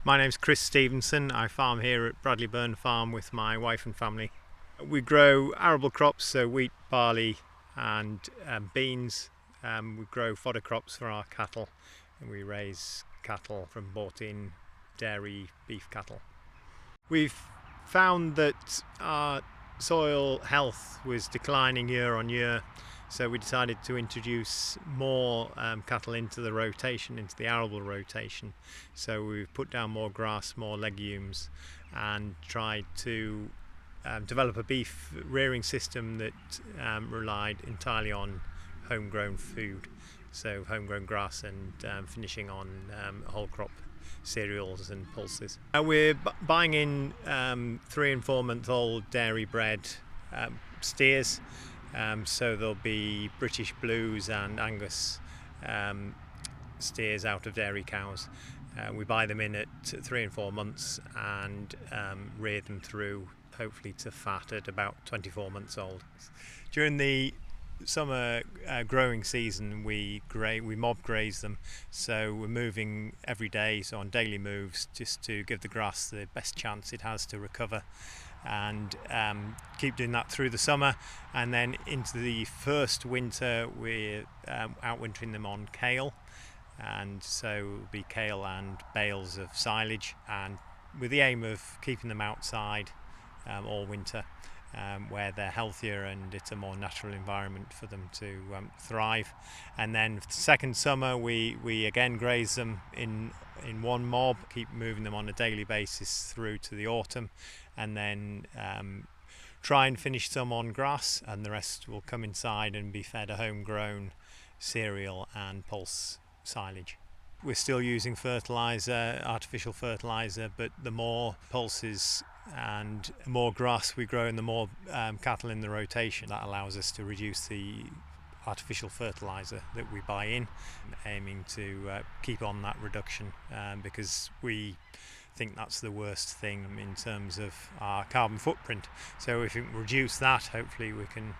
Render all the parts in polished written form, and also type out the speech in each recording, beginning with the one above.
My name's Chris Stephenson. I farm here at Bradley Burn Farm with my wife and family. We grow arable crops, so wheat, barley and beans. We grow fodder crops for our cattle, and we raise cattle from bought-in dairy beef cattle. We've found that our soil health was declining year on year, so we decided to introduce more cattle into the rotation, into the arable rotation. So we've put down more grass, more legumes, and tried to develop a beef rearing system that relied entirely on homegrown food, so homegrown grass and finishing on whole crop cereals and pulses. We're buying in 3 and 4 month old dairy bred steers, so there'll be British Blues and Angus steers out of dairy cows. We buy them in at 3 and 4 months and rear them through, hopefully to fat at about 24 months old. During the summer growing season we mob graze them, so we're moving every day, so on daily moves, just to give the grass the best chance it has to recover, and keep doing that through the summer. And then into the first winter we're outwintering them on kale, and so it'll be kale and bales of silage, and with the aim of keeping them outside all winter, where they're healthier and it's a more natural environment for them to thrive. And then the second summer we again graze them in one mob, keep moving them on a daily basis through to the autumn, and then try and finish some on grass, and the rest will come inside and be fed a homegrown cereal and pulse silage. We're still using fertiliser, artificial fertiliser, but the more pulses and more grass we grow and the more cattle in the rotation, that allows us to reduce the artificial fertiliser that we buy in, aiming to keep on that reduction, because we think that's the worst thing in terms of our carbon footprint. So if we can reduce that, hopefully we can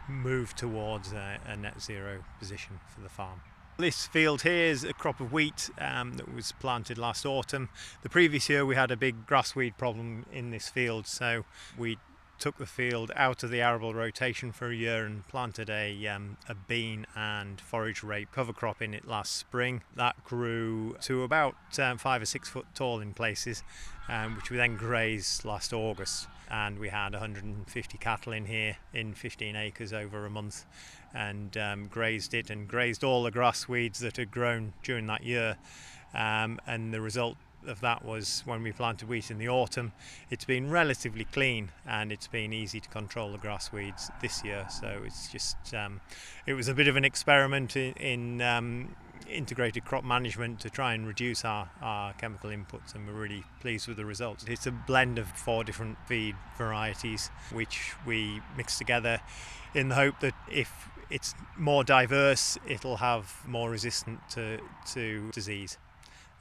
move towards a net zero position for the farm. This field here is a crop of wheat that was planted last autumn. The previous year we had a big grassweed problem in this field, so we took the field out of the arable rotation for a year and planted a bean and forage rape cover crop in it last spring. That grew to about 5 or 6 foot tall in places, which we then grazed last August. And we had 150 cattle in here in 15 acres over a month, and grazed it and grazed all the grass weeds that had grown during that year. And the result of that was, when we planted wheat in the autumn, it's been relatively clean and it's been easy to control the grass weeds this year. So it's just it was a bit of an experiment in integrated crop management to try and reduce our chemical inputs, and we're really pleased with the results. It's a blend of 4 different feed varieties which we mix together in the hope that if it's more diverse, it'll have more resistant to disease,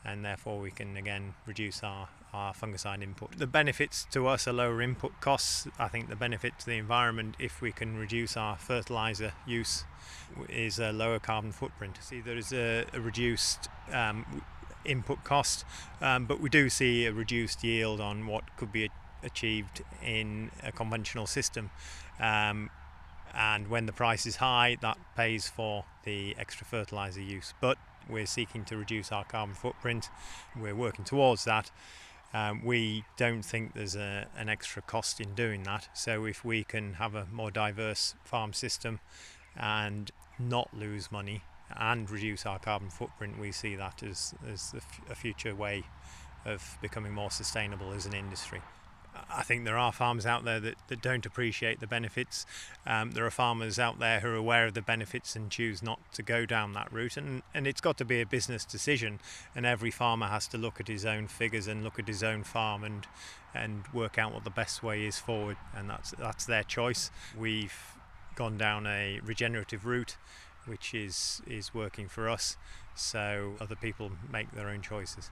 and therefore we can again reduce our fungicide input. The benefits to us are lower input costs. I think the benefit to the environment, if we can reduce our fertiliser use, is a lower carbon footprint. See, there is a reduced input cost, but we do see a reduced yield on what could be achieved in a conventional system. And when the price is high, that pays for the extra fertiliser use. But we're seeking to reduce our carbon footprint. We're working towards that. We don't think there's an extra cost in doing that. So if we can have a more diverse farm system and not lose money and reduce our carbon footprint, we see that as a future way of becoming more sustainable as an industry. I think there are farmers out there that don't appreciate the benefits. There are farmers out there who are aware of the benefits and choose not to go down that route, and it's got to be a business decision, and every farmer has to look at his own figures and look at his own farm and work out what the best way is forward, and that's their choice. We've gone down a regenerative route, which is working for us, so other people make their own choices.